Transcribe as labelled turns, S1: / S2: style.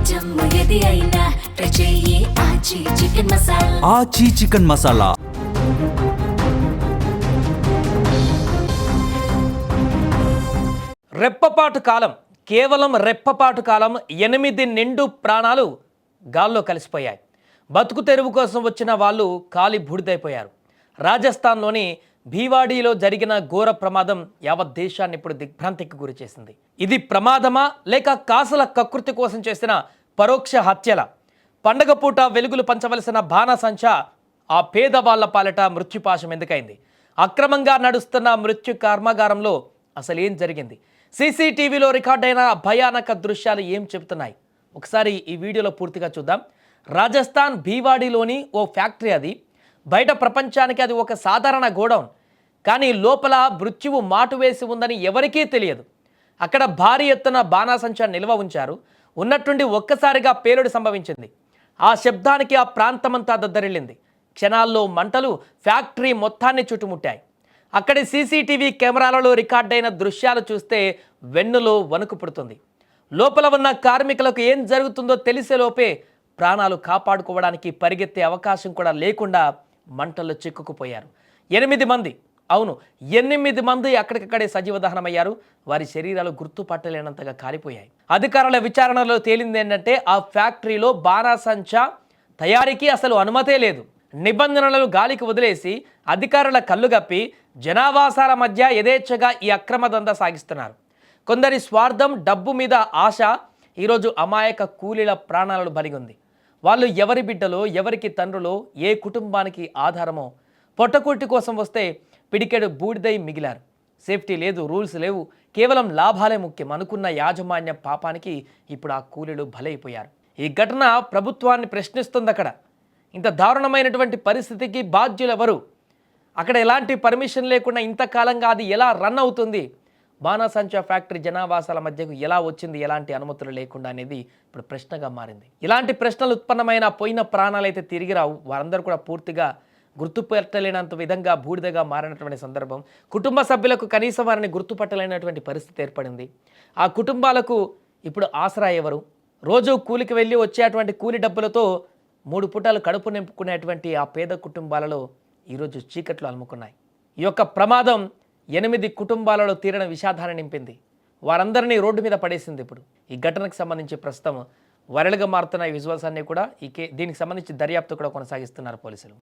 S1: జమ్ము ఏది అయినా ట్రై చెయ్యి ఆచి చికెన్ మసాలా.
S2: ఆచి చికెన్ మసాలా.
S3: రెప్పపాటు కాలం, కేవలం రెప్పపాటు కాలం 8 నిండు ప్రాణాలు గాల్లో కలిసిపోయాయి. బతుకు తెరువు కోసం వచ్చిన వాళ్ళు కాలి బూడిదైపోయారు. రాజస్థాన్లోని భీవాడీలో జరిగిన ఘోర ప్రమాదం యావత్ దేశాన్ని ఇప్పుడు దిగ్భ్రాంతికి గురి చేసింది. ఇది ప్రమాదమా లేక కాసుల కకృతి కోసం చేసిన పరోక్ష హత్యల? పండగ పూట వెలుగులు పంచవలసిన బాణసంచా ఆ పేదవాళ్ల పాలిట మృత్యుపాశం ఎందుకైంది? అక్రమంగా నడుస్తున్న మృత్యు కర్మాగారంలో అసలు ఏం జరిగింది? సీసీటీవీలో రికార్డైన భయానక దృశ్యాలు ఏం చెబుతున్నాయి? ఒకసారి ఈ వీడియోలో పూర్తిగా చూద్దాం. రాజస్థాన్ భీవాడీలోని ఓ ఫ్యాక్టరీ అది. బయట ప్రపంచానికి అది ఒక సాధారణ గోడౌన్, కానీ లోపల మృత్యువు మాటు వేసి ఉందని ఎవరికీ తెలియదు. అక్కడ భారీ ఎత్తున బాణాసంచా నిల్వ ఉంచారు. ఉన్నట్టుండి ఒక్కసారిగా పేలుడు సంభవించింది. ఆ శబ్దానికి ఆ ప్రాంతమంతా దద్దరిల్లింది. క్షణాల్లో మంటలు ఫ్యాక్టరీ మొత్తాన్ని చుట్టుముట్టాయి. అక్కడి సీసీటీవీ కెమెరాలలో రికార్డైన దృశ్యాలు చూస్తే వెన్నులో వణుకు పుడుతుంది. లోపల ఉన్న కార్మికులకు ఏం జరుగుతుందో తెలిసేలోపే ప్రాణాలు కాపాడుకోవడానికి పరిగెత్తే అవకాశం కూడా లేకుండా మంటల్లో చిక్కుకుపోయారు. 8 మంది, అవును 8 మంది అక్కడికక్కడే సజీవ దహనమయ్యారు. వారి శరీరాలు గుర్తుపట్టలేనంతగా కాలిపోయాయి. అధికారుల విచారణలో తేలింది ఏంటంటే ఆ ఫ్యాక్టరీలో బాణాసంచా తయారీకి అసలు అనుమతే లేదు. నిబంధనలను గాలికి వదిలేసి అధికారుల కళ్ళుగప్పి జనావాసాల మధ్య యథేచ్ఛగా ఈ అక్రమ దందా సాగిస్తున్నారు. కొందరి స్వార్థం, డబ్బు మీద ఆశ ఈరోజు అమాయక కూలీల ప్రాణాలను బలిగొంది. వాళ్ళు ఎవరి బిడ్డలో, ఎవరికి తండ్రులో, ఏ కుటుంబానికి ఆధారమో పొట్టకూటి కోసం వస్తే పిడికెడు బూడిదై మిగిలారు. సేఫ్టీ లేదు, రూల్స్ లేవు, కేవలం లాభాలే ముఖ్యం అనుకున్న యాజమాన్య పాపానికి ఇప్పుడు ఆ కూలీలు బలైపోయారు. ఈ ఘటన ప్రభుత్వాన్ని ప్రశ్నిస్తుంది. అక్కడ ఇంత దారుణమైనటువంటి పరిస్థితికి బాధ్యులు ఎవరు? అక్కడ ఎలాంటి పర్మిషన్ లేకుండా ఇంతకాలంగా అది ఎలా రన్ అవుతుంది? బాణాసంచా ఫ్యాక్టరీ జనావాసాల మధ్యకు ఎలా వచ్చింది ఎలాంటి అనుమతులు లేకుండా అనేది ఇప్పుడు ప్రశ్నగా మారింది. ఇలాంటి ప్రశ్నలు ఉత్పన్నమైన పోయిన ప్రాణాలైతే తిరిగి రావు. వారందరూ కూడా పూర్తిగా గుర్తుపట్టలేనంత విధంగా బూడిదగా మారినటువంటి సందర్భం. కుటుంబ సభ్యులకు కనీసం వారిని గుర్తుపట్టలేనటువంటి పరిస్థితి ఏర్పడింది. ఆ కుటుంబాలకు ఇప్పుడు ఆసరా ఎవరు? రోజు కూలికి వెళ్ళి వచ్చేటువంటి కూలి డబ్బులతో 3 పూటలు కడుపు నింపుకునేటువంటి ఆ పేద కుటుంబాలలో ఈరోజు చీకట్లు అలుముకున్నాయి. ఈ యొక్క ప్రమాదం 8 కుటుంబాలలో తీరని విషాదాన్ని నింపింది. వారందరినీ రోడ్డు మీద పడేసింది. ఇప్పుడు ఈ ఘటనకు సంబంధించి ప్రస్తుతం వైరల్గా మారుతున్న ఈ విజువల్స్ అన్నీ కూడా దీనికి సంబంధించి దర్యాప్తు కూడా కొనసాగిస్తున్నారు పోలీసులు.